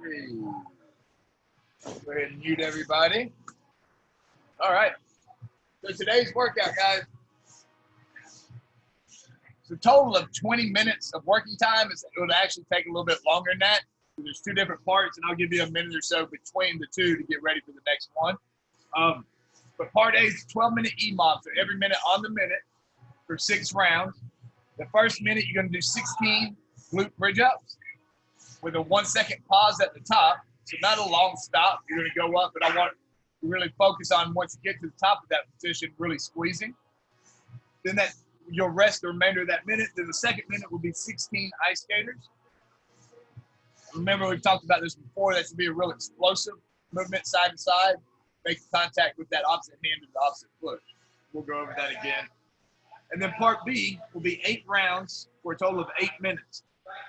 3. Go ahead and mute everybody. All right. So today's workout, guys, it's a total of 20 minutes of working time. It would actually take a little bit longer than that. There's 2 different parts, and I'll give you a minute or so between the 2 to get ready for the next one. But part A is 12-minute EMOM, so every minute on the minute for 6 rounds. The first minute, you're going to do 16 glute bridge ups with a 1-second pause at the top. So not a long stop. You're going to go up, but I want to really focus on once you get to the top of that position, really squeezing. Then you'll rest the remainder of that minute. Then the second minute will be 16 ice skaters. Remember, we've talked about this before. That should be a real explosive movement side to side. Make contact with that opposite hand and the opposite foot. We'll go over that again. And then part B will be 8 rounds for a total of 8 minutes.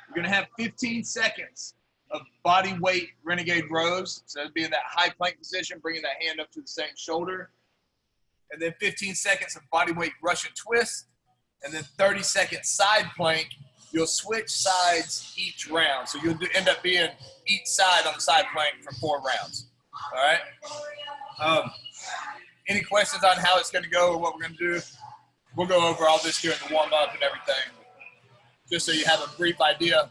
You're going to have 15 seconds of body weight renegade rows. So it'd be in that high plank position, bringing that hand up to the same shoulder. And then 15 seconds of body weight Russian twist. And then 30-second side plank. You'll switch sides each round. So you'll end up being each side on the side plank for 4 rounds. All right? Any questions on how it's going to go or what we're going to do? We'll go over all this during the warm-up and everything, just so you have a brief idea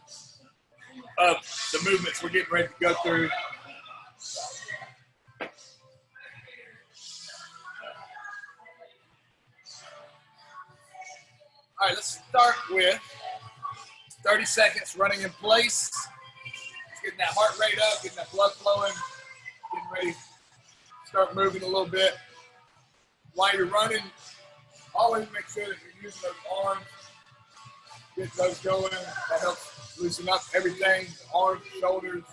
of the movements we're getting ready to go through. All right, let's start with 30 seconds running in place. Getting that heart rate up, getting that blood flowing, getting ready to start moving a little bit. While you're running, always make sure that you're using those arms. Get those going. That helps loosen up everything. Arms, shoulders.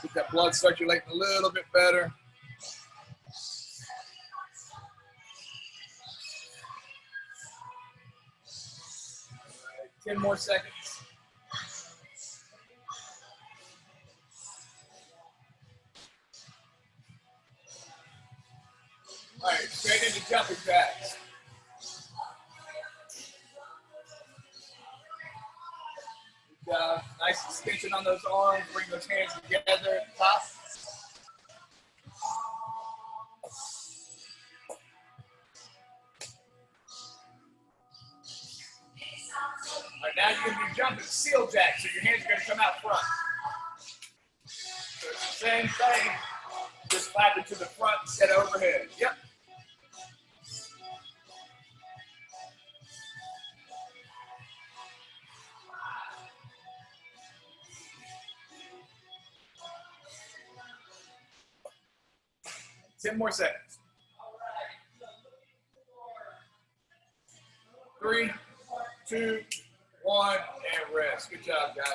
Get that blood circulating a little bit better. All right, 10 more seconds. All right, straight into jumping jacks. Nice extension on those arms. Bring those hands together at the top. All right, now you're going to be jumping seal jack, so your hands are going to come out front. So it's the same thing, just flapping to the front instead of overhead. Yep. Ten more seconds. 3, 2, 1, and rest. Good job, guys.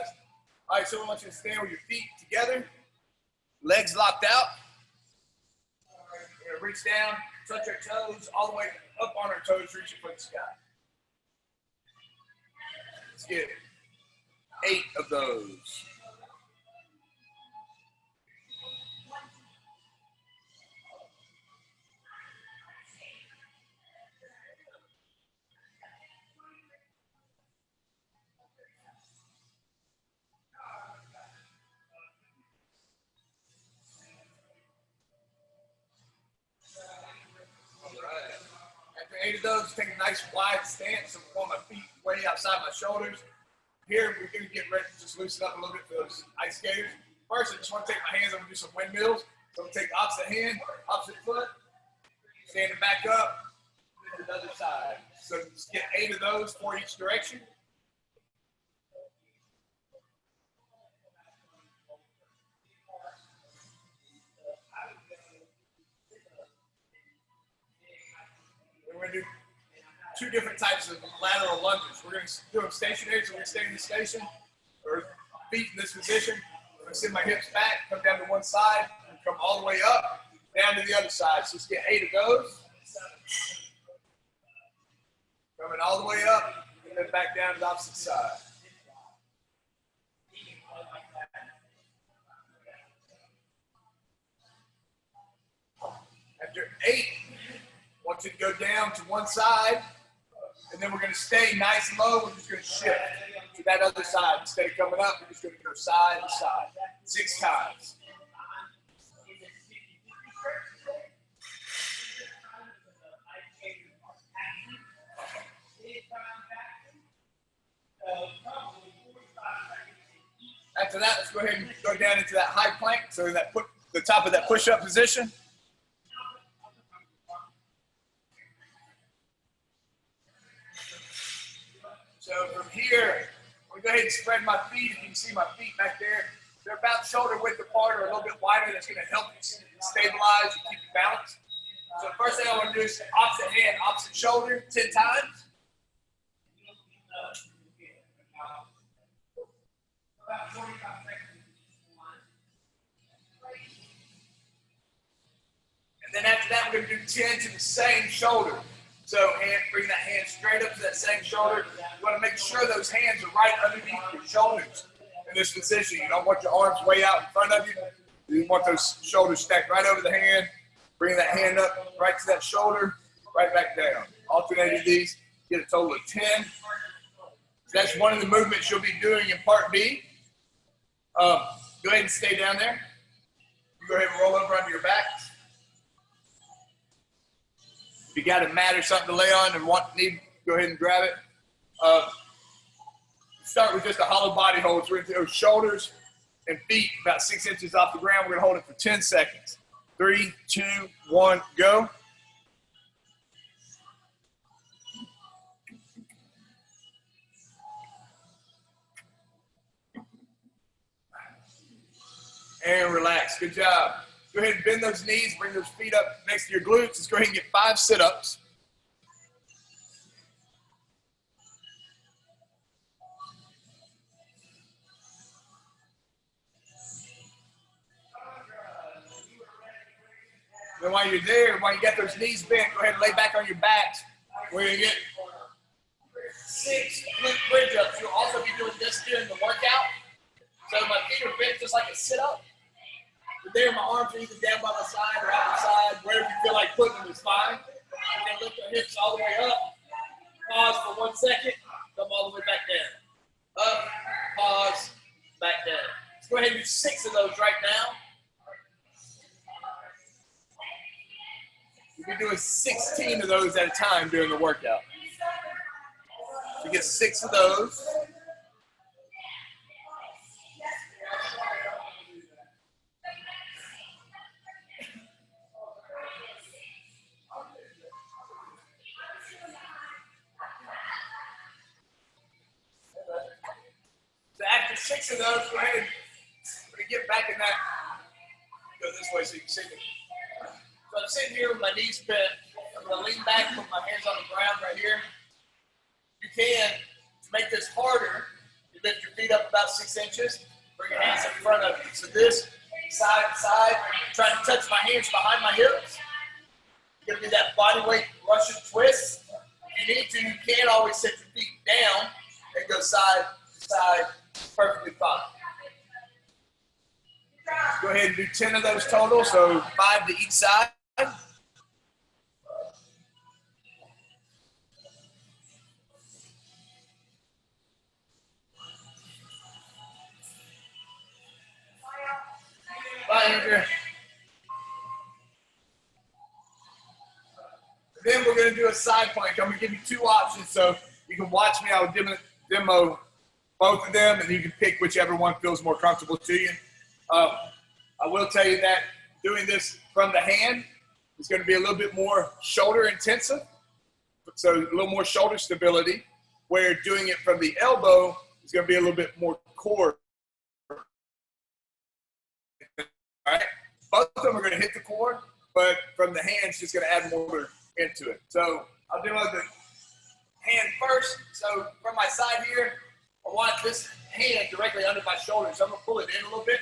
All right, so I want you to stand with your feet together, legs locked out. We're going to reach down, touch our toes, all the way up on our toes, reaching for the sky. Let's get 8 of those. After 8 of those, take a nice wide stance. So I want my feet way outside my shoulders. Here, we're going to get ready to just loosen up a little bit for those ice skaters. First, I just want to take my hands, I'm going to do some windmills. So I'm going to take opposite hand, opposite foot, standing back up, and the other side. So just get 8 of those for each direction. We're going to do 2 different types of lateral lunges. We're going to do them stationary, so we're going to stay in the station, or feet in this position. I'm going to send my hips back, come down to one side, and come all the way up, down to the other side. So let's get 8 of those. Coming all the way up, and then back down to the opposite side. After 8, I want you to go down to one side, and then we're going to stay nice and low. We're just going to shift to that other side. Instead of coming up, we're just going to go side to side. 6 times. After that, let's go ahead and go down into that high plank. So that put the top of that push-up position. So from here, I'm going to go ahead and spread my feet. If you can see my feet back there, they're about shoulder width apart or a little bit wider. That's going to help you stabilize and keep you balanced. So the first thing I want to do is opposite hand, opposite shoulder, 10 times. And then after that, we're going to do 10 to the same shoulder. So bring that hand straight up to that same shoulder. You want to make sure those hands are right underneath your shoulders in this position. You don't want your arms way out in front of you. You want those shoulders stacked right over the hand. Bring that hand up right to that shoulder, right back down. Alternating these, get a total of 10. So that's one of the movements you'll be doing in part B. Go ahead and stay down there. You go ahead and roll over onto your back. If you got a mat or something to lay on and need, go ahead and grab it. Start with just a hollow body hold. So we're going to do shoulders and feet about 6 inches off the ground. We're going to hold it for 10 seconds. 3, 2, 1, go. And relax. Good job. Go ahead and bend those knees. Bring those feet up next to your glutes. Let's go ahead and get 5 sit-ups. Then while you're there, while you got those knees bent, go ahead and lay back on your backs. We're going to get 6 glute bridge ups. You'll also be doing this during the workout. So my feet are bent just like a sit-up. There, my arms are either down by my side or out the side. Wherever you feel like putting them is fine. And then lift the hips all the way up. Pause for 1 second. Come all the way back down. Up, pause, back down. Let's go ahead and do 6 of those right now. We'll be doing 16 of those at a time during the workout. So you get 6 of those. So after 6 of those, go ahead and we're going to get back in that. Go this way so you can see me. So I'm sitting here with my knees bent. I'm going to lean back, put my hands on the ground right here. You can, to make this harder, you lift your feet up about 6 inches. Bring your hands in front of you. So this, side to side, trying to touch my hands behind my hips. You're going to do that body weight Russian twist. If you need to, you can always set your feet down and go side to side. Perfectly fine. Go ahead and do 10 of those total, so 5 to each side. Bye, Andrew. Then we're going to do a side plank. I'm going to give you 2 options, so you can watch me. I'll demo both of them, and you can pick whichever one feels more comfortable to you. I will tell you that doing this from the hand is going to be a little bit more shoulder intensive, so a little more shoulder stability, where doing it from the elbow is going to be a little bit more core. All right? Both of them are going to hit the core, but from the hand, it's just going to add more into it. So I'll do the hand first. So from my side here, I want this hand directly under my shoulder. So I'm going to pull it in a little bit.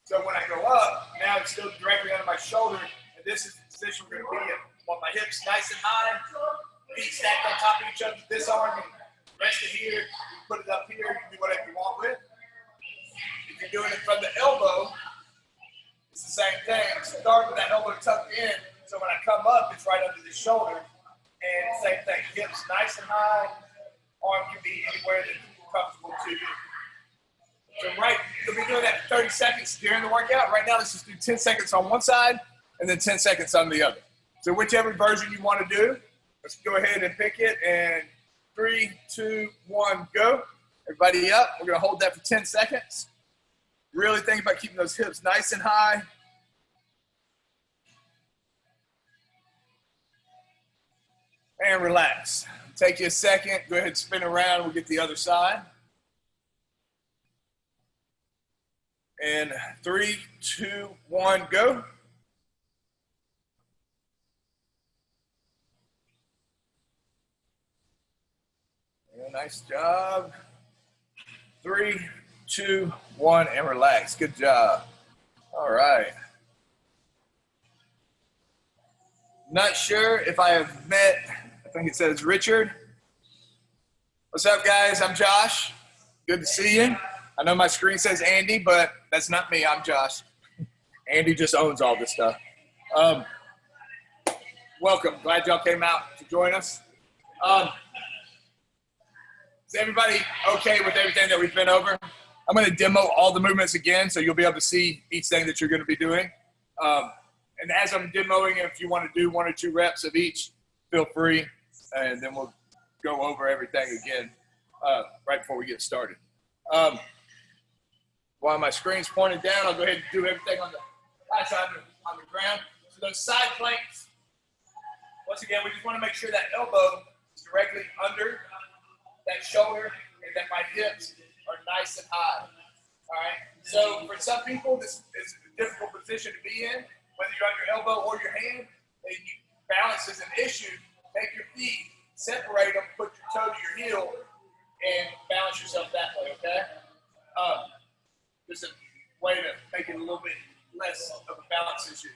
So when I go up, now it's still directly under my shoulder. And this is the position we're going to be in. I want my hips nice and high, feet stacked on top of each other. This arm, rest it here, you put it up here, you can do whatever you want with. If you're doing it from the elbow, it's the same thing. Start with that elbow tucked in. So when I come up, it's right under the shoulder. And same thing, hips nice and high. Arm can be anywhere that's comfortable to you. So you'll be doing that for 30 seconds during the workout. Right now, let's just do 10 seconds on one side and then 10 seconds on the other. So whichever version you want to do, let's go ahead and pick it. And 3, 2, 1, go. Everybody up. We're going to hold that for 10 seconds. Really think about keeping those hips nice and high. And relax. Take you a second. Go ahead and spin around. We'll get the other side. And 3, 2, 1, go. Yeah, nice job. 3, 2, 1, and relax. Good job. All right. Not sure if I have met, I think it says Richard. What's up, guys? I'm Josh. Good to see you. I know my screen says Andy, but that's not me. I'm Josh. Andy just owns all this stuff. Welcome. Glad y'all came out to join us. Is everybody okay with everything that we've been over? I'm going to demo all the movements again, so you'll be able to see each thing that you're going to be doing. And as I'm demoing, if you want to do 1 or 2 reps of each, feel free, and then we'll go over everything again right before we get started. While my screen's pointed down, I'll go ahead and do everything on the high side on the ground. So those side planks, once again, we just want to make sure that elbow is directly under that shoulder and that my hips are nice and high. All right. So for some people, this is a difficult position to be in, whether you're on your elbow or your hand. And balance is an issue. Take your feet, separate them, put your toe to your heel, and balance yourself that way. Okay. Just a way to make it a little bit less of a balance issue.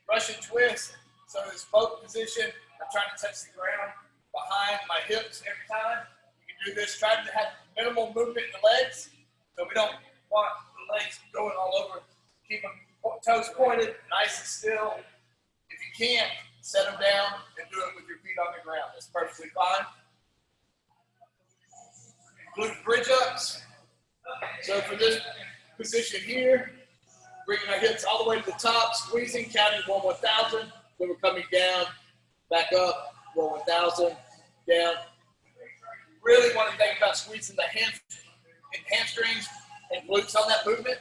Russian twist. So this boat position, I'm trying to touch the ground behind my hips every time. You can do this. Try to have minimal movement in the legs. So we don't want the legs going all over. Keep them toes pointed, nice and still. If you can't, set them down and do it with your feet on the ground. That's perfectly fine. Glute bridge ups. So for this position here, bringing our hips all the way to the top, squeezing, counting 1,000. Then we're coming down, back up, 1,000, down. Really want to think about squeezing the hamstrings and glutes on that movement.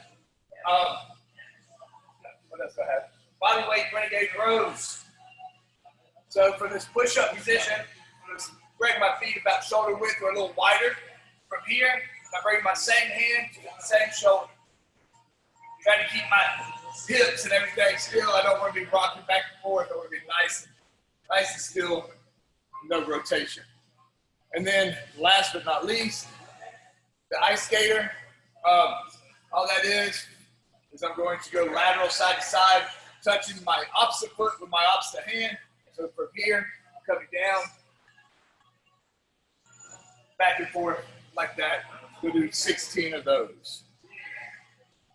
What else do I have? Body weight renegade rows. So for this push-up position, I'm going to bring my feet about shoulder width or a little wider. From here, I bring my same hand to the same shoulder. Trying to keep my hips and everything still. I don't want to be rocking back and forth. I want to be nice and still, no rotation. And then last but not least, the ice skater. All that is I'm going to go lateral side to side, touching my opposite foot with my opposite hand. So from here, coming down, back and forth like that. We'll do 16 of those.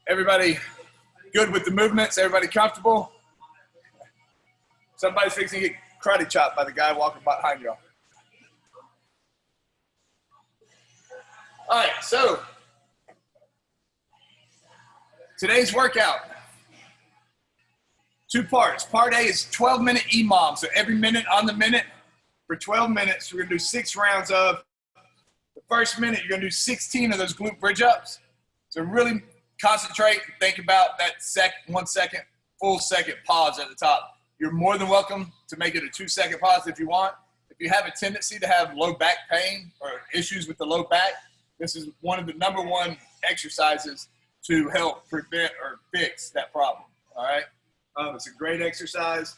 Everybody good with the movements? Everybody comfortable? Somebody's fixing to get karate chopped by the guy walking behind y'all. All right, so today's workout, 2 parts. Part A is 12-minute EMOM. So every minute on the minute for 12 minutes, we're going to do 6 rounds of. The first minute, you're going to do 16 of those glute bridge ups. So really concentrate and think about that 1 second, full second pause at the top. You're more than welcome to make it a 2-second pause if you want. If you have a tendency to have low back pain or issues with the low back, this is one of the #1 exercises to help prevent or fix that problem, all right? It's a great exercise.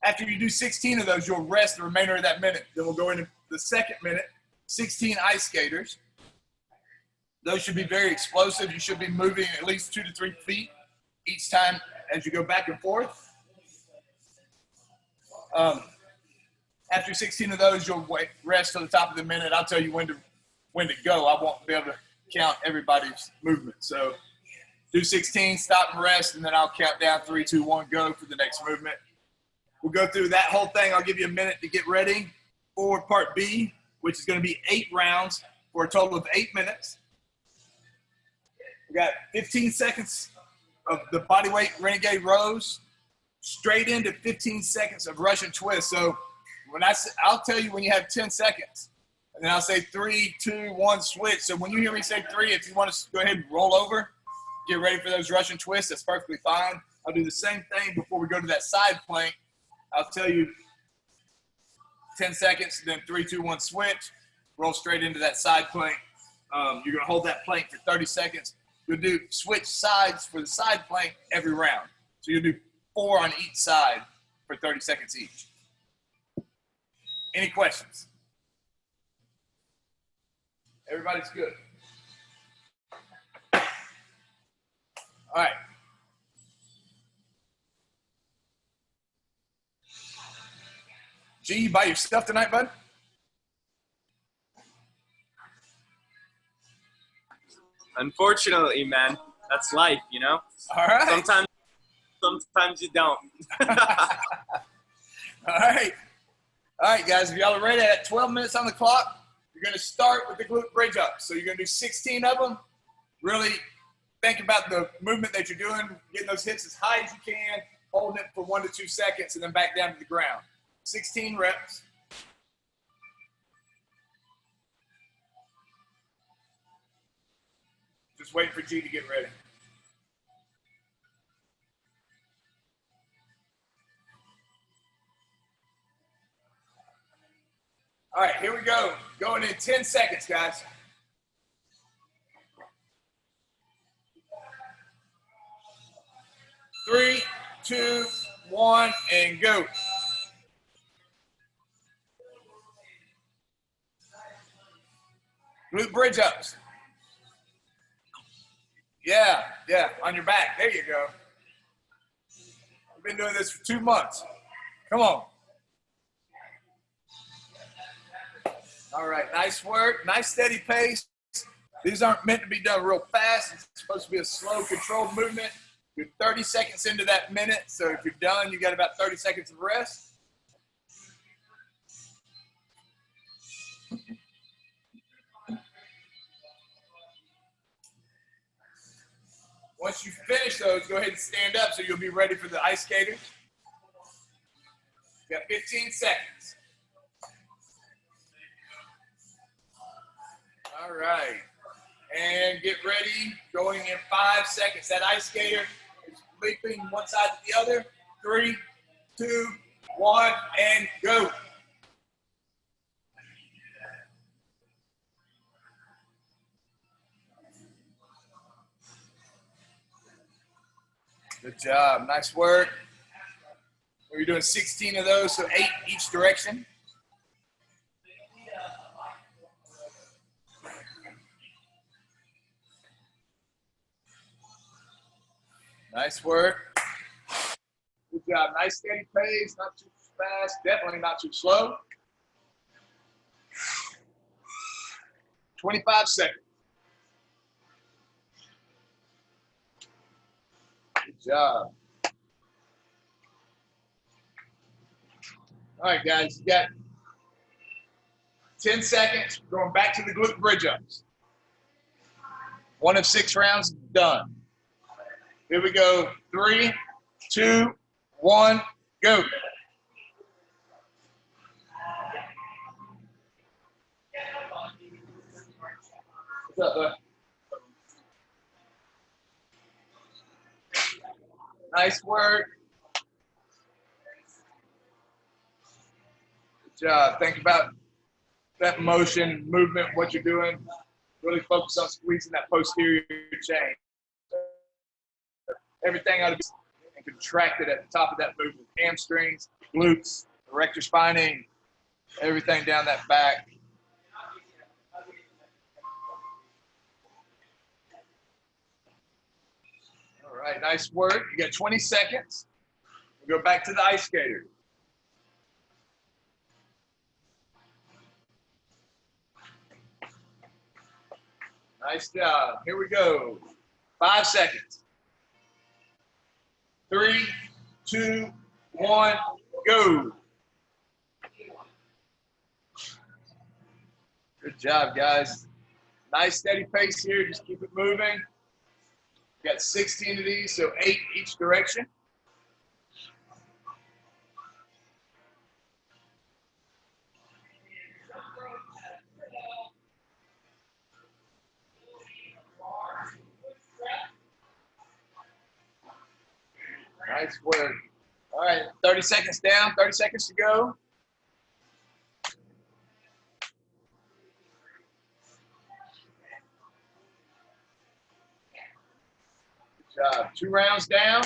After you do 16 of those, you'll rest the remainder of that minute. Then we'll go into the second minute, 16 ice skaters. Those should be very explosive. You should be moving at least 2 to 3 feet each time as you go back and forth. After 16 of those, you'll rest to the top of the minute. I'll tell you when to go. I won't be able to count everybody's movement. So do 16, stop and rest, and then I'll count down 3, 2, 1, go for the next movement. We'll go through that whole thing. I'll give you a minute to get ready for part B, which is going to be 8 rounds for a total of 8 minutes. We got 15 seconds of the bodyweight renegade rows, straight into 15 seconds of Russian twist. So when I'll tell you when you have 10 seconds, and then I'll say 3, 2, 1, switch. So when you hear me say 3, if you want to go ahead and roll over, get ready for those Russian twists, that's perfectly fine. I'll do the same thing before we go to that side plank. I'll tell you 10 seconds, then 3, 2, 1, switch, roll straight into that side plank. You're going to hold that plank for 30 seconds. You'll do switch sides for the side plank every round. So you'll do 4 on each side for 30 seconds each. Any questions? Everybody's good. All right. G, you by yourself tonight, bud? Unfortunately, man, that's life, you know? All right. Sometimes you don't. All right. All right, guys, if y'all are ready, at 12 minutes on the clock, you're going to start with the glute bridge up. So you're going to do 16 of them. Really think about the movement that you're doing, getting those hips as high as you can, holding it for 1 to 2 seconds, and then back down to the ground. 16 reps. Just waiting for G to get ready. All right, here we go. Going in 10 seconds, guys. 3, 2, 1, and go. Glute bridge ups. Yeah, on your back. There you go. I've been doing this for 2 months. Come on. All right, nice work. Nice steady pace. These aren't meant to be done real fast. It's supposed to be a slow, controlled movement. You're 30 seconds into that minute, so if you're done, you got about 30 seconds of rest. Once you finish those, go ahead and stand up so you'll be ready for the ice skaters. You got 15 seconds. All right. And get ready. Going in 5 seconds. That ice skater is leaping one side to the other. 3, 2, 1, and go. Good job. Nice work. We're doing 16 of those, so 8 each direction. Nice work. Good job. Nice steady pace, not too fast, definitely not too slow. 25 seconds. Good job. All right, guys, you got 10 seconds. Going back to the glute bridge ups. 1 of 6 rounds done. Here we go. 3, 2, 1, go. What's up, bud? Nice work. Good job. Think about that motion, movement, what you're doing. Really focus on squeezing that posterior chain. Everything ought to be and contracted at the top of that movement. Hamstrings, glutes, erector spinae, everything down that back. All right, nice work. You got 20 seconds. We'll go back to the ice skater. Nice job. Here we go. 5 seconds. 3, 2, 1, go. Good job, guys. Nice steady pace here. Just keep it moving. Got 16 of these, so 8 each direction. Nice work. All right, 30 seconds down, 30 seconds to go. Good job. 2 rounds down,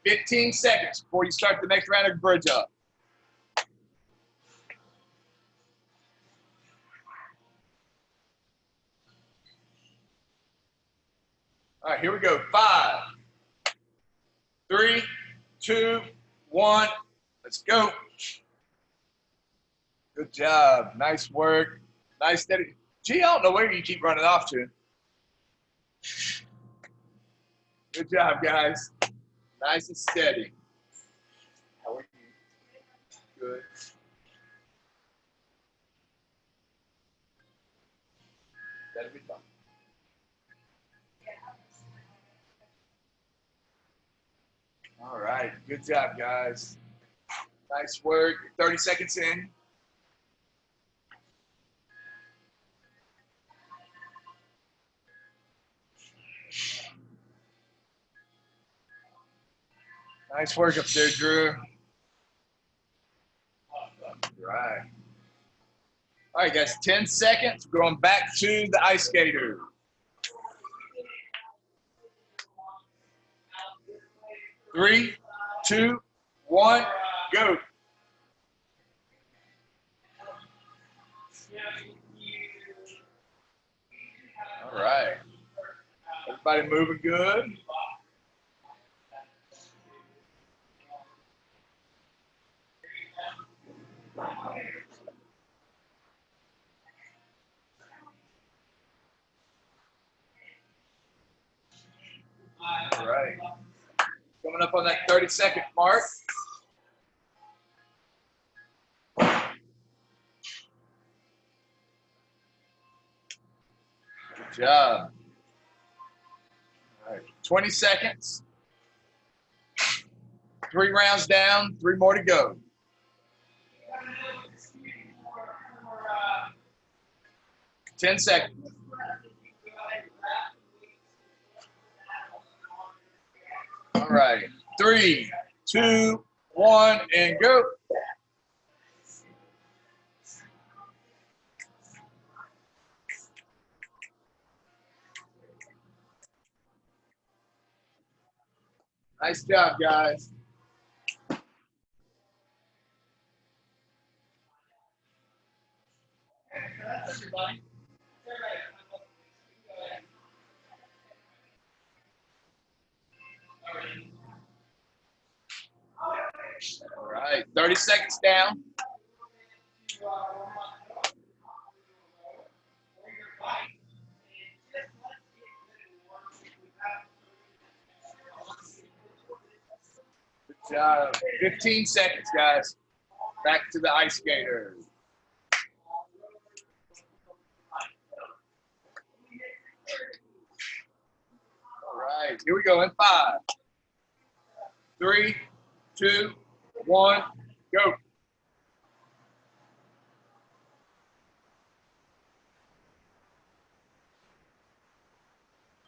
15 seconds before you start the next round of bridge up. All right, here we go. 5, 3, 2, 1. Let's go. Good job. Nice work. Nice steady. Gee, I don't know where you keep running off to. Good job, guys. Nice and steady. How are you? Good. That'll be fun. All right. Good job, guys. Nice work. 30 seconds in. Nice work up there, Drew. All right. All right, guys. 10 seconds. Going back to the ice skater. Three, 2, 1, go. All right. Everybody moving good. All right. Coming up on that 30-second mark. Good job. All right. 20 seconds. 3 rounds down, 3 more to go. Ten seconds. All right. 3, 2, 1, and go. Nice job, guys. All right. 30 seconds down. Good job. 15 seconds, guys. Back to the ice skater. All right. Here we go in 5, 3, 2, 1, go.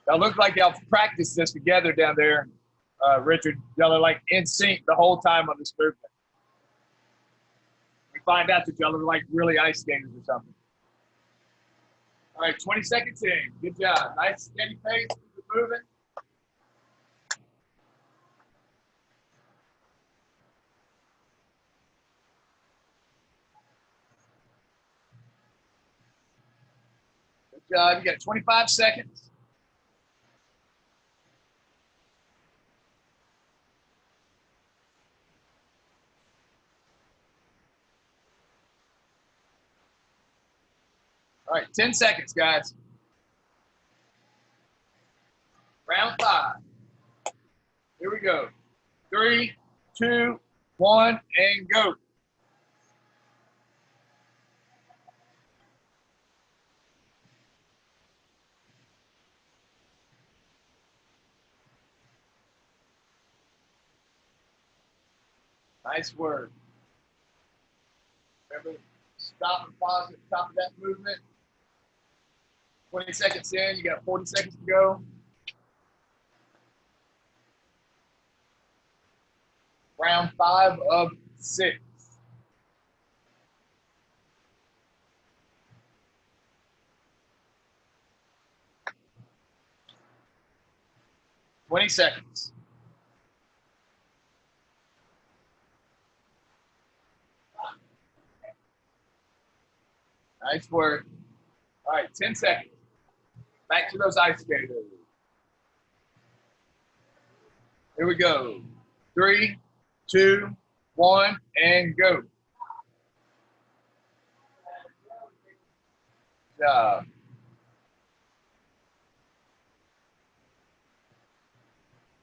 Y'all look like y'all practiced this together down there, Richard. Y'all are like in sync the whole time on this movement. We find out that y'all are like really ice skaters or something. All right, 20 seconds in. Good job. Nice steady pace. Keep it moving. Good job. You got 25 seconds. All right, 10 seconds, guys. Round 5. Here we go. 3, 2, 1, and go. Nice work. Remember, stop and pause at the top of that movement. 20 seconds in, you got 40 seconds to go. Round 5 of 6. Twenty seconds. Nice work. All right, 10 seconds. Back to those ice skaters. Here we go. 3, 2, 1, and go. Good job.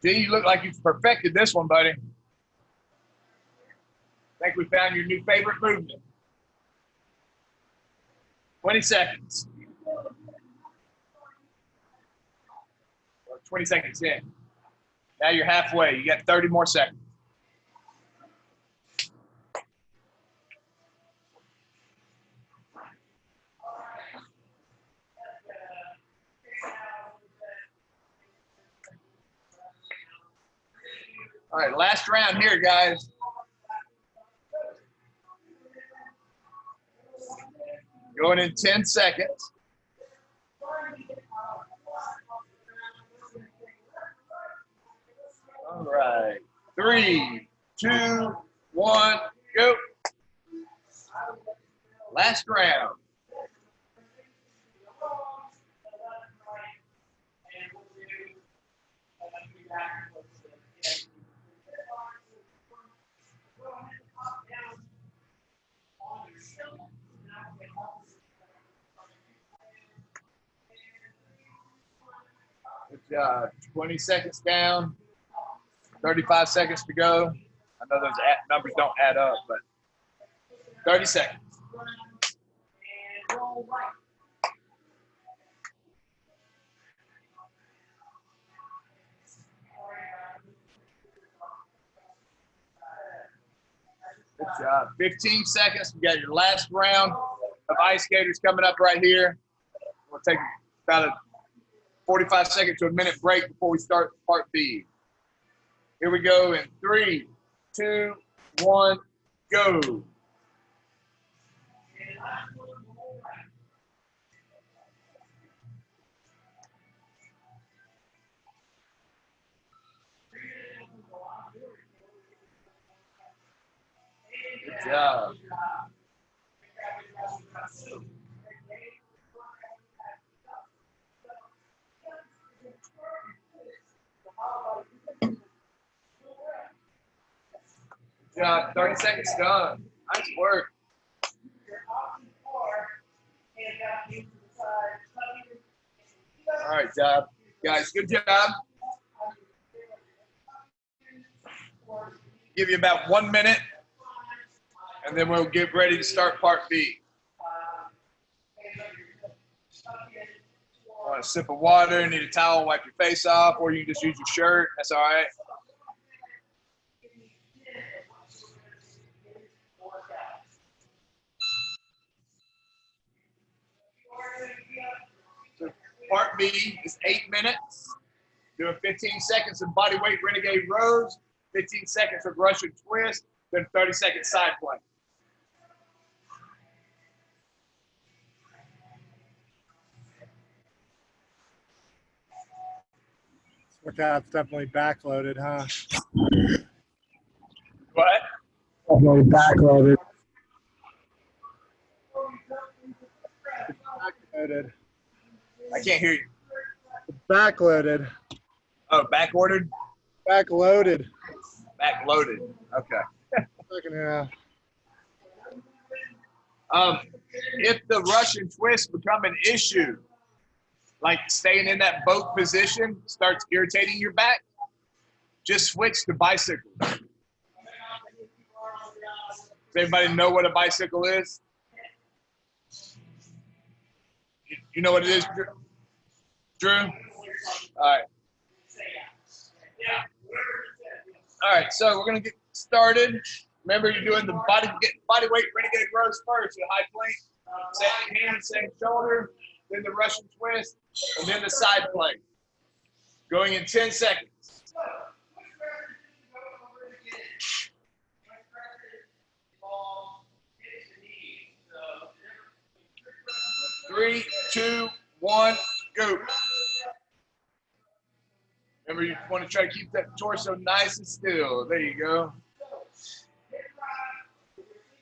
D, you look like you've perfected this one, buddy. I think we found your new favorite movement. 20 seconds. 20 seconds in. Now you're halfway. You got 30 more seconds. All right, last round here, guys. Going in 10 seconds. All right. 3, 2, 1, go. Last round. Good job. 20 seconds down. 35 seconds to go. I know those numbers don't add up, but 30 seconds. Good job. 15 seconds. We got your last round of ice skaters coming up right here. We'll take about a 45-second to a minute break before we start part B. Here we go in 3, 2, 1, go. Good job. Good job. 30 seconds done. Nice work. All right, job. Guys, good job. Give you about 1 minute, and then we'll get ready to start part B. Want a sip of water, need a towel, wipe your face off, or you can just use your shirt. That's all right. So part B is 8 minutes. Doing 15 seconds of bodyweight renegade rows, 15 seconds of Russian twist, then 30 seconds side plank. Workout's definitely backloaded, huh? What? Definitely backloaded. Backloaded. I can't hear you. Backloaded. Oh, back ordered? Backloaded. Backloaded. Okay. Second half. If the Russian twist become an issue, like staying in that boat position starts irritating your back, just switch to bicycle. Does everybody know what a bicycle is? You know what it is, Drew? All right. All right, so we're going to get started. Remember, you're doing the body weight renegade rows first, the high plank, second hand, second shoulder, then the Russian twist, and then the side plank. Going in 10 seconds. 3, 2, 1, go. Remember, you want to try to keep that torso nice and still. There you go.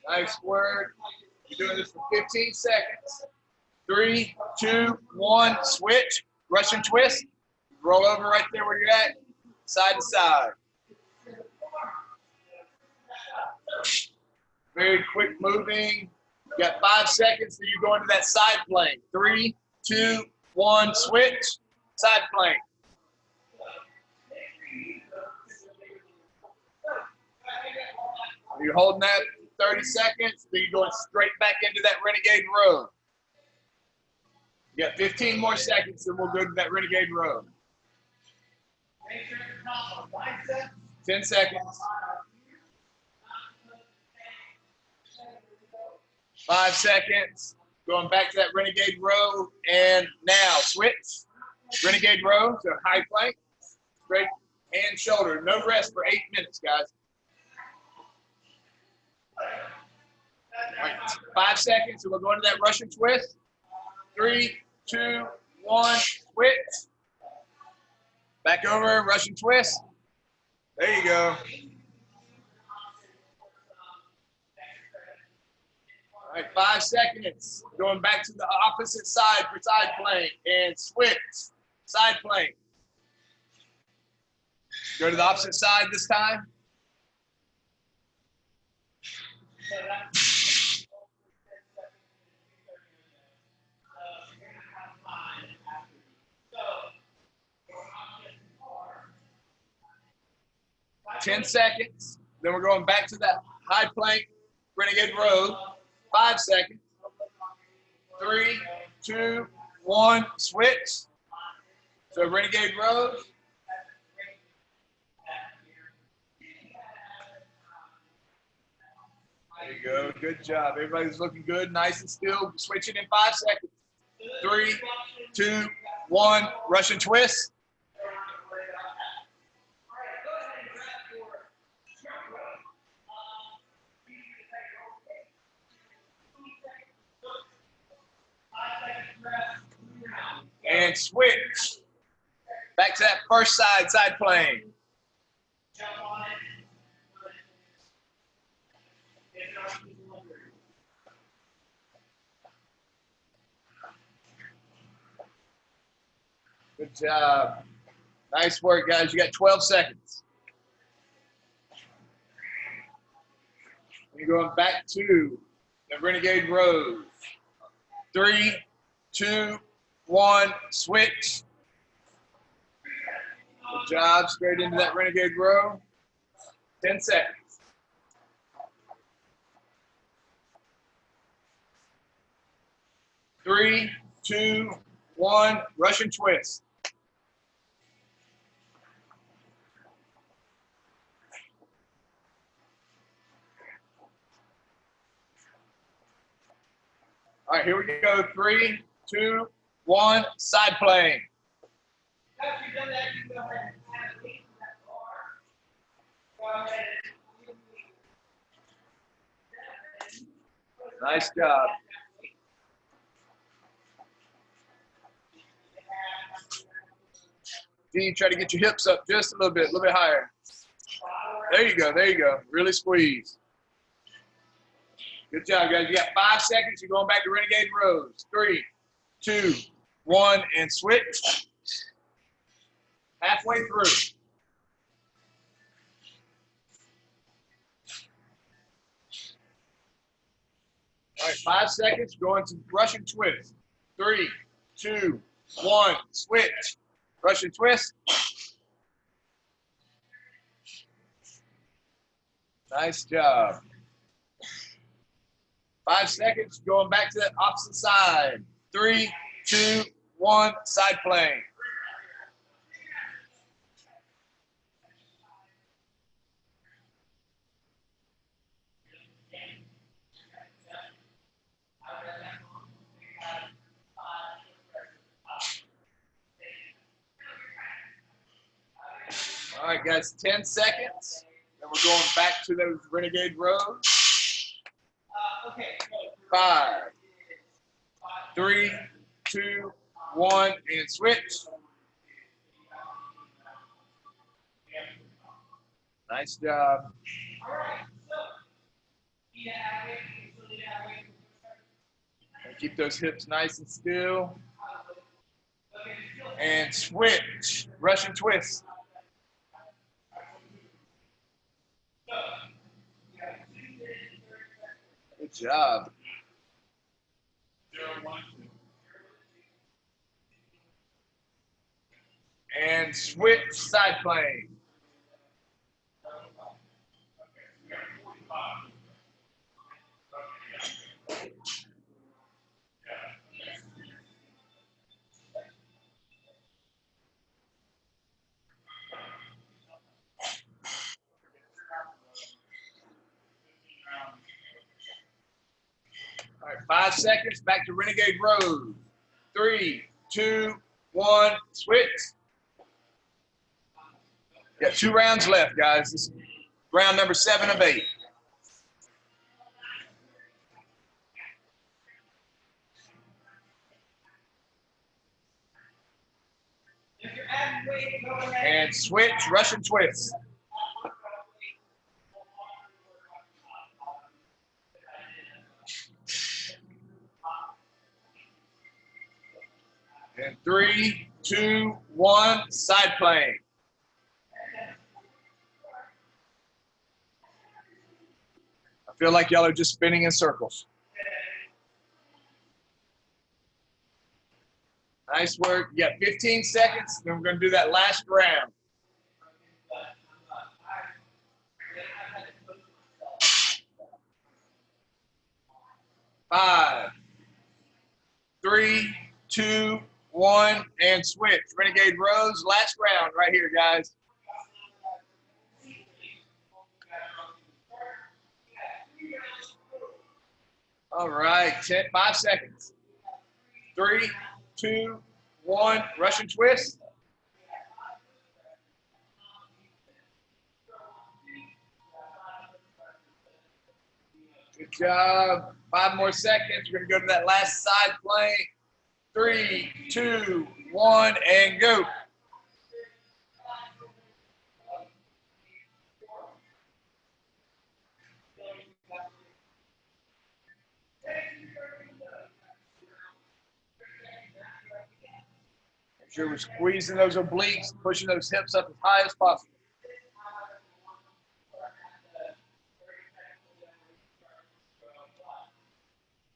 Nice work. You're doing this for 15 seconds. 3, 2, 1, switch. Russian twist. Roll over right there where you're at. Side to side. Very quick moving. You got 5 seconds, then you go into that side plank. 3, 2, 1, switch. Side plank. You're holding that 30 seconds, then you're going straight back into that renegade row. You got 15 more seconds, and we'll go to that renegade row. 10 seconds. 5 seconds. Going back to that renegade row, and now switch. Renegade row, so high plank, straight hand, shoulder. No rest for 8 minutes, guys. All right, 5 seconds, and we'll go into that Russian twist. 3, 2, 1, switch. Back over, Russian twist. There you go. All right, 5 seconds. Going back to the opposite side for side plank and switch. Side plank. Go to the opposite side this time. Ten seconds. Then we're going back to that high plank renegade row. 5 seconds. 3, 2, 1, switch. So renegade rows. There you go. Good job. Everybody's looking good, nice and still. Switching in 5 seconds. 3, 2, 1, Russian twist. And switch. Back to that first side plank. Good job. Nice work, guys. You got 12 seconds. You're going back to the renegade rows. 3, 2, 1, switch. Good job. Straight into that renegade row. 10 seconds. 3, 2, 1, Russian twist. All right, here we go. 3, 2, 1, side plank. Nice job. D, try to get your hips up just a little bit higher. There you go, there you go. Really squeeze. Good job, guys. You got 5 seconds. You're going back to renegade rows. 3, 2, 1, and switch. Halfway through. All right, 5 seconds. Going to Russian twist. 3, 2, 1, switch. Russian twist. Nice job. 5 seconds, going back to that opposite side. 3, 2, 1, side plank. All right, guys, 10 seconds. Then we're going back to those renegade rows. 5, 3, 2, 1, and switch. Nice job. And keep those hips nice and still. And switch, Russian twist. Good job. And switch, side plane. All right, 5 seconds, back to renegade rows. 3, 2, 1, switch. Got 2 rounds left, guys. This is round number 7 of 8. And switch, Russian twist. And 3, 2, 1, side plane. I feel like y'all are just spinning in circles. Nice work. You got 15 seconds, then we're going to do that last round. Five, 3, 2, 1, and switch. Renegade rows, last round right here, guys. All right, 5 seconds. 3, 2, 1, Russian twist. Good job. 5 more seconds. We're going to go to that last side plane. 3, 2, 1, and go. Make sure we're squeezing those obliques, pushing those hips up as high as possible.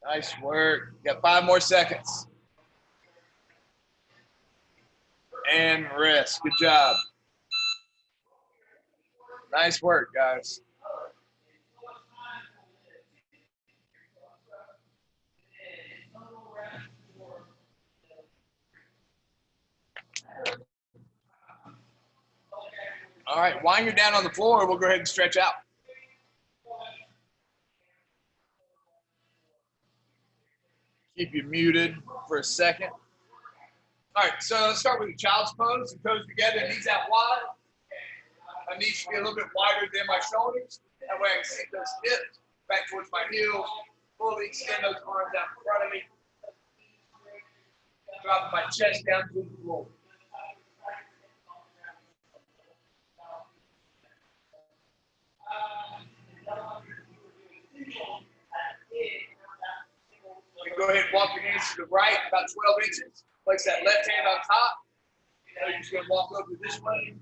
Nice work. You got 5 more seconds. And rest. Good job. Nice work, guys. All right, while you're down on the floor, we'll go ahead and stretch out. Keep you muted for a second. All right, so let's start with the child's pose. The toes together, knees out wide. My knees should be a little bit wider than my shoulders. That way I can sink those hips back towards my heels. Fully extend those arms out in front of me. Drop my chest down to the floor. You can go ahead and walk your hands to the right about 12 inches. Place that left hand on top. Now you're just going to walk over this way.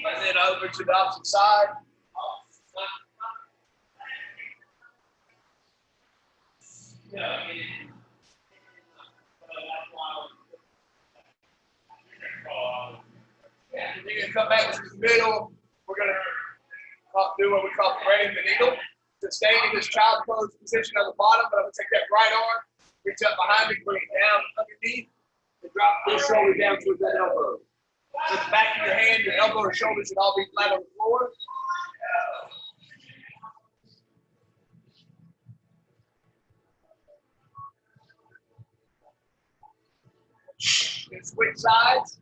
And then over to the opposite side. You're going to come back to the middle. We're going to do what we call threading the needle. To stay in this child pose position on the bottom, but I'm going to take that right arm, reach up behind me, bring it down underneath, and drop this shoulder down towards that elbow. So the back of your hand, your elbow, and shoulder should all be flat on the floor. Then switch sides.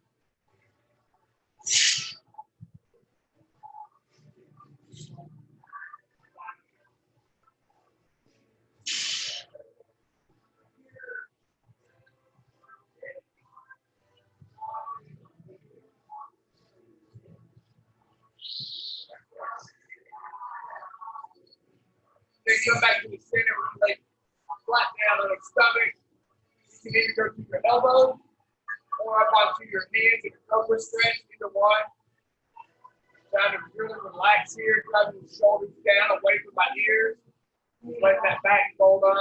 Then come back to the center, we're like flat down on the stomach. You can either go to your elbows or up onto your hands in a cobra stretch, either one. Trying to really relax here, driving the shoulders down away from my ears. Let that back fold up.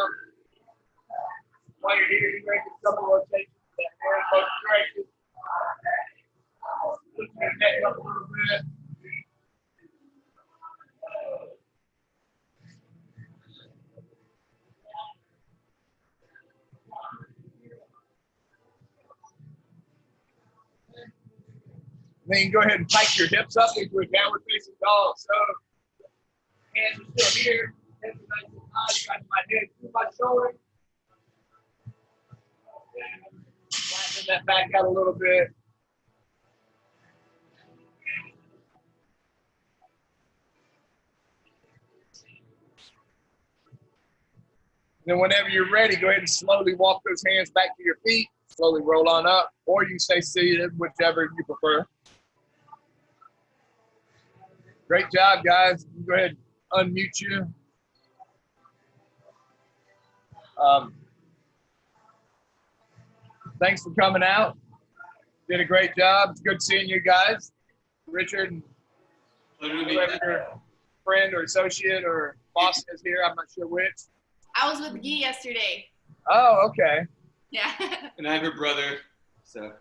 While you're here, you make a couple rotations with that hair in both directions. Lift your neck up a little bit. Then you go ahead and pike your hips up into a downward facing dog. So hands are still here. Heads are nice and high. Got my head through my shoulder. Flatten that back out a little bit. Then whenever you're ready, go ahead and slowly walk those hands back to your feet. Slowly roll on up, or you stay seated, whichever you prefer. Great job, guys. Go ahead and unmute you. Thanks for coming out. Did a great job. It's good seeing you guys. Richard and whoever your friend or associate or boss is here, I'm not sure which. I was with Guy yesterday. Oh, okay. Yeah. And I have her brother, so.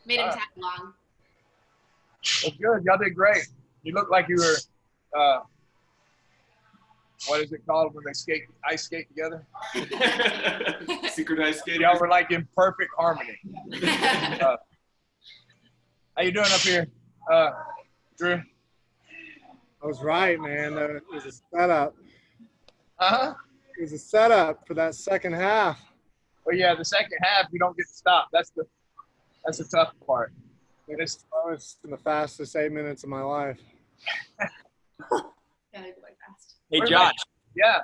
Made him tag along. Well, good. Y'all did great. You look like you were, what is it called when they ice skate together? Synchronized skating. Y'all were like in perfect harmony. How you doing up here, Drew? I was right, man. It was a setup. Uh-huh. It was a setup for that second half. Well, yeah, the second half, you don't get to stop. That's the tough part. I was in the fastest 8 minutes of my life. Gotta go like fast. Hey, Josh, Yeah.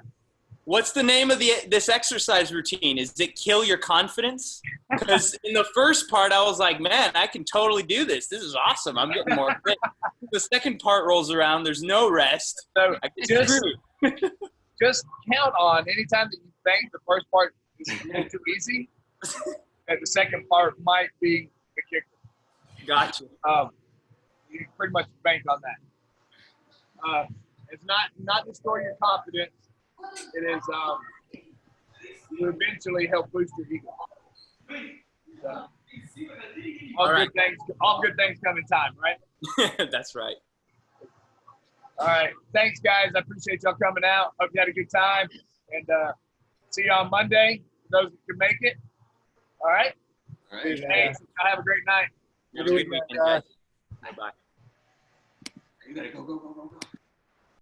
what's the name of this exercise routine? Is it Kill Your Confidence? Because in the first part, I was like, man, I can totally do this. This is awesome. I'm getting more fit. The second part rolls around. There's no rest. So I get just, screwed. just count on anytime that you think the first part is a little too easy, that the second part might be the kicker. Gotcha. You pretty much bank on that. It's not destroy your confidence. It is to eventually help boost your ego. So, all good things come in time, right? That's right. All right. Thanks, guys. I appreciate y'all coming out. Hope you had a good time. And see you on Monday, for those that can make it. All right? All right. Thanks. Have a great night. Have a good weekend, guys. Bye-bye. You gotta go.